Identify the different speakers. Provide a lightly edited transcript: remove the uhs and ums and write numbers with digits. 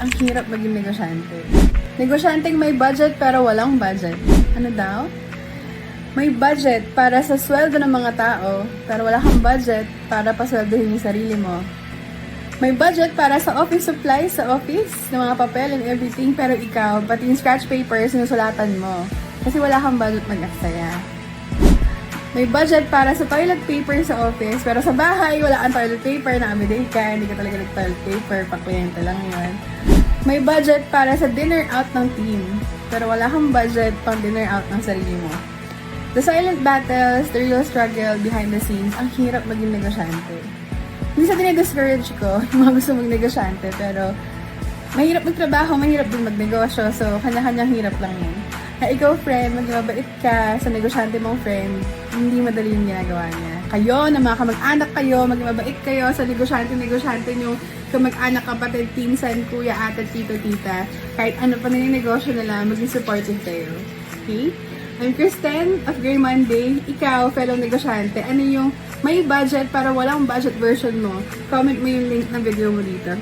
Speaker 1: ang hirap maging negosyante. Negosyanteng may budget pero walang budget. Ano daw? May budget para sa sweldo ng mga tao, pero wala kang budget para pasweldohin yung sarili mo. May budget para sa office supplies sa office, ng mga papel and everything, pero ikaw, pati yung scratch paper, sinusulatan mo. Kasi wala kang budget mag-aksaya. May budget para sa toilet paper sa office, pero sa bahay, wala kang toilet paper, nakamiday ka, hindi ka talaga nag-toilet paper, pakliyente lang yun. May budget para sa dinner out ng team, pero wala kang budget pang dinner out ng sarili mo. The silent battles, the real struggle behind the scenes, ang hirap maging negosyante. Hindi sa dinidiscourage ko yung mga gusto mag-negosyante, pero mahirap magtrabaho, mahirap din magnegosyo, so kanya-kanyang hirap lang yun. Na ikaw, friend, maging mabait ka sa negosyante mong friend, hindi madali yung ginagawa niya. Kayo, na mga kamag-anak kayo, maging mabait kayo sa negosyante nyo, kamag-anak, kapatid, pinsan, kuya, ate, tito, tita, kahit ano pa nilang negosyo nila, maging supportive kayo. Okay? I'm Kristen of Grey Monday. Ikaw, fellow negosyante, ano yung may budget para walang budget version mo? Comment mo yung link ng video mo dito.